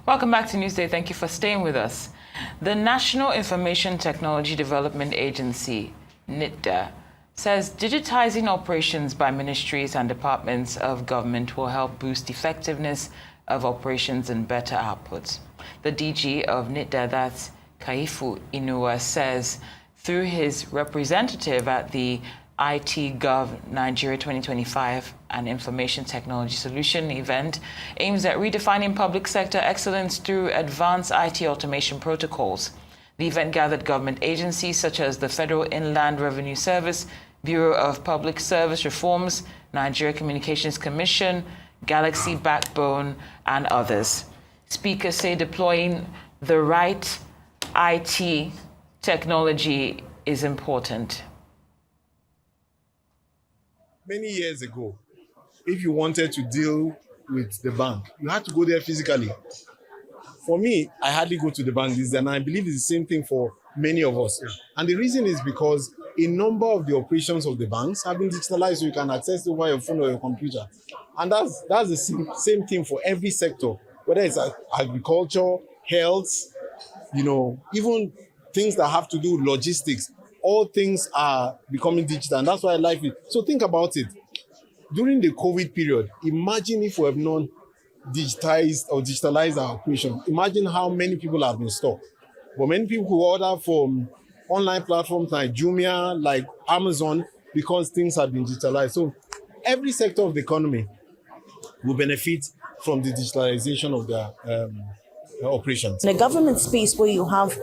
Welcome back to Newsday. Thank you for staying with us. The National Information Technology Development Agency, NITDA, says digitizing operations by ministries and departments of government will help boost effectiveness of operations and better outputs. The DG of NITDA, that's Kaifu Inua, says through his representative at the IT Gov Nigeria 2025 and Information Technology Solution event aims at redefining public sector excellence through advanced IT automation protocols. The event gathered government agencies such as the Federal Inland Revenue Service, Bureau of Public Service Reforms, Nigeria Communications Commission, Galaxy Backbone, and others. Speakers say deploying the right IT technology is important. Many years ago, if you wanted to deal with the bank, you had to go there physically. For me, I hardly go to the bank these days, and I believe it's the same thing for many of us. And the reason is because a number of the operations of the banks have been digitalized, so you can access it via your phone or your computer. And that's the same thing for every sector, whether it's agriculture, health, even things that have to do with logistics. All things are becoming digital, and that's why I like it. So think about it. During the COVID period, imagine if we have not digitalized our operation. Imagine how many people have been stuck. But many people who order from online platforms like Jumia, like Amazon, because things have been digitalized. So every sector of the economy will benefit from the digitalization of their operations. In a government space where you have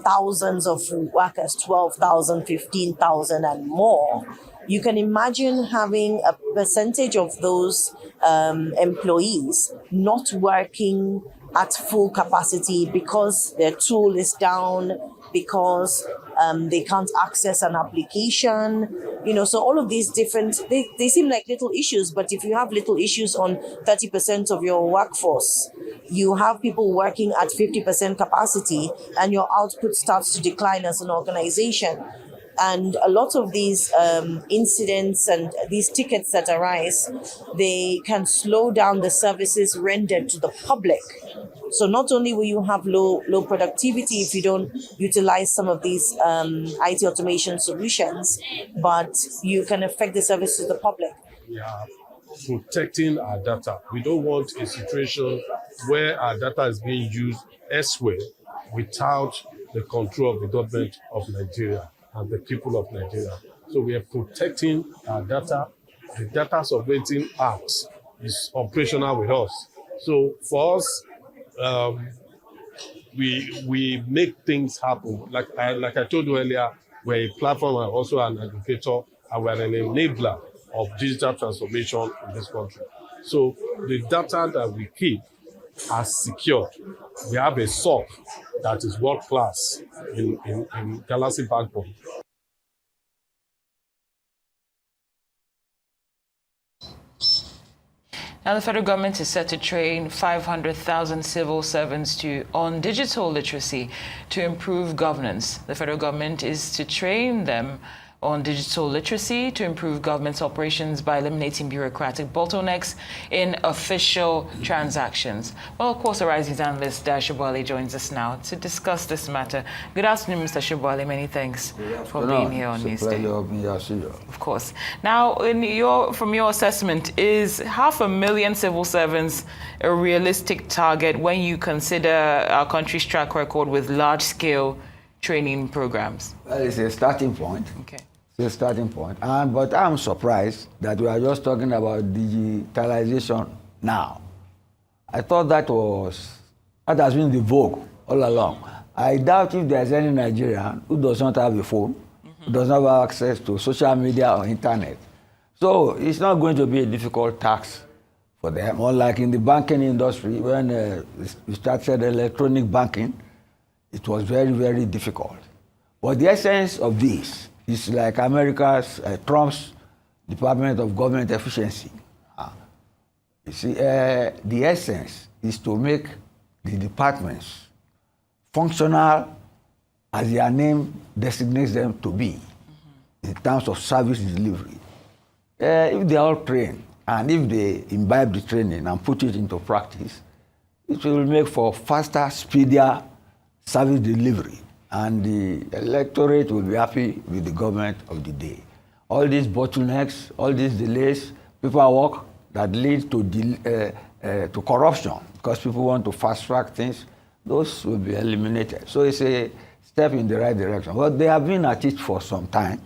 thousands of workers, 12,000, 15,000 and more, you can imagine having a percentage of those employees not working at full capacity because their tool is down, because they can't access an application, so all of these different, they seem like little issues, but if you have little issues on 30% of your workforce, you have people working at 50% capacity and your output starts to decline as an organization. And a lot of these incidents and these tickets that arise, they can slow down the services rendered to the public. So not only will you have low productivity if you don't utilize some of these IT automation solutions, but you can affect the service to the public. We are protecting our data. We don't want a situation where our data is being used elsewhere without the control of the government of Nigeria and the people of Nigeria. So we are protecting our data. The data sovereignty act is operational with us. So for us, we make things happen. Like I told you earlier, we're a platform and also an aggregator, and we're an enabler of digital transformation in this country. So the data that we keep are secured. We have a SOC that is world-class in Galaxy Backbone. Now, the federal government is set to train 500,000 civil servants on digital literacy to improve governance. The federal government is to train them on digital literacy to improve government's operations by eliminating bureaucratic bottlenecks in official transactions. Well, of course, Arising's analyst Dayo Sobowale joins us now to discuss this matter. Good afternoon, Mr. Sobowale. Many thanks for being here on Newsday. Of course. Now, from your assessment, is 500,000 civil servants a realistic target when you consider our country's track record with large-scale training programs? Well, it's a starting point. Okay. It's a starting point. But I'm surprised that we are just talking about digitalization now. I thought that has been the vogue all along. I doubt if there's any Nigerian who does not have a phone, who does not have access to social media or internet. So it's not going to be a difficult task for them. Unlike in the banking industry, when we started electronic banking, it was very, very difficult. But the essence of this is like Trump's Department of Government Efficiency. You see, the essence is to make the departments functional as their name designates them to be in terms of service delivery. If they are all trained and if they imbibe the training and put it into practice, it will make for faster, speedier service delivery, and the electorate will be happy with the government of the day. All these bottlenecks, all these delays, paperwork that lead to corruption because people want to fast-track things, those will be eliminated. So it's a step in the right direction. But they have been at it for some time,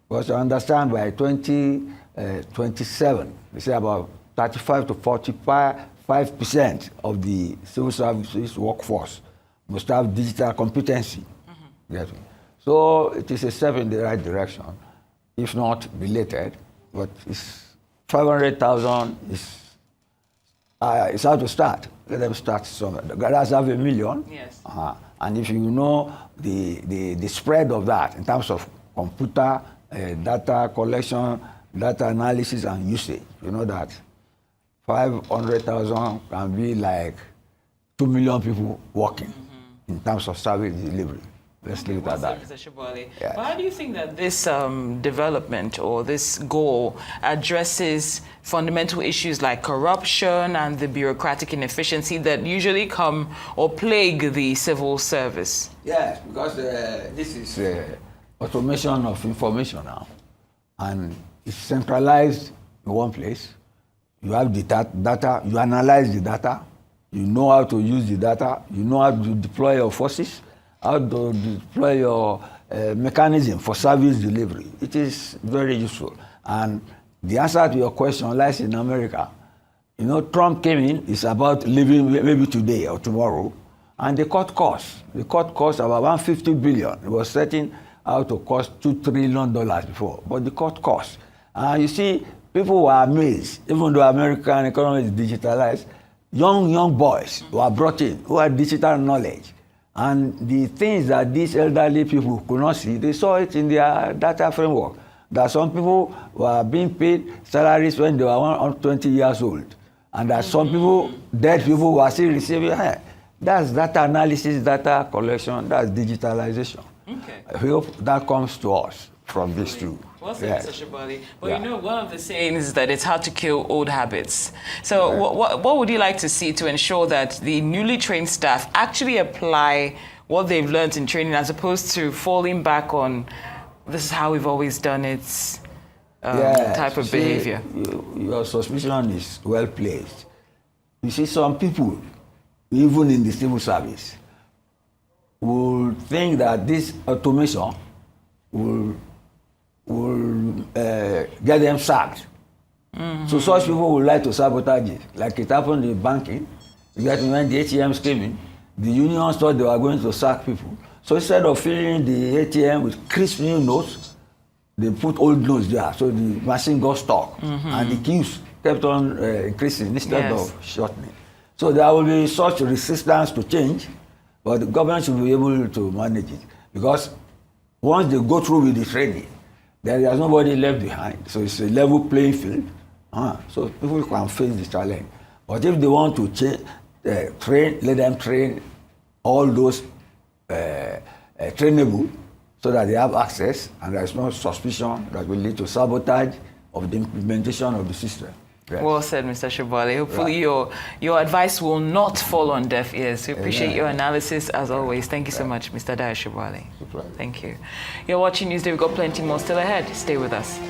because I understand by 2027, they say about 35 to 45% of the civil services workforce must have digital competency. Get me? So it is a step in the right direction, if not belated, but it's 500,000 is it's how to start. Let them start somewhere. The guys have 1 million. Yes. And if you know the spread of that in terms of computer, data collection, data analysis and usage, you know that 500,000 can be like 2 million people working in terms of service delivery. Let's leave it at that. Mr. Sobowale. Yeah. But how do you think that this development or this goal addresses fundamental issues like corruption and the bureaucratic inefficiency that usually come or plague the civil service? Yes, because this is automation of information now, and it's centralized in one place. You have the data, you analyze the data, you know how to use the data, you know how to deploy your forces, how to deploy your mechanism for service delivery. It is very useful. And the answer to your question lies in America. You know, Trump came in, it's about leaving maybe today or tomorrow, and they cut costs. They cut costs about $150 billion. It was setting out to cost $2 trillion before, but they cut costs. And you see, people were amazed, even though American economy is digitalized, young boys were brought in who had digital knowledge. And the things that these elderly people could not see, they saw it in their data framework. That some people were being paid salaries when they were 20 years old. And that some people, dead people, were still receiving. That's data analysis, data collection, that's digitalization. Okay. I hope that comes to us from this too. Well said, Yes. Mr. Sobowale. But Yeah. you know, one of the sayings is that it's hard to kill old habits. So what would you like to see to ensure that the newly trained staff actually apply what they've learned in training as opposed to falling back on this is how we've always done it type of behavior? Your suspicion is well placed. You see, some people, even in the civil service, will think that this automation will get them sacked. So such people would like to sabotage it. Like it happened in banking. You get when the ATMs came in, the unions thought they were going to sack people. So instead of filling the ATM with crisp new notes, they put old notes there. So the machine got stuck. And the queues kept on increasing instead of shortening. So there will be such resistance to change, but the government should be able to manage it. Because once they go through with the training, then there's nobody left behind. So it's a level playing field. So people can face the challenge. But if they want to train, let them train all those trainable so that they have access and there's no suspicion that will lead to sabotage of the implementation of the system. Yes. Well said, Mr. Sobowale. Hopefully your advice will not fall on deaf ears. We appreciate your analysis as always. Thank you so much, Mr. Dayo Sobowale. Thank you. You're watching Newsday. We've got plenty more still ahead. Stay with us.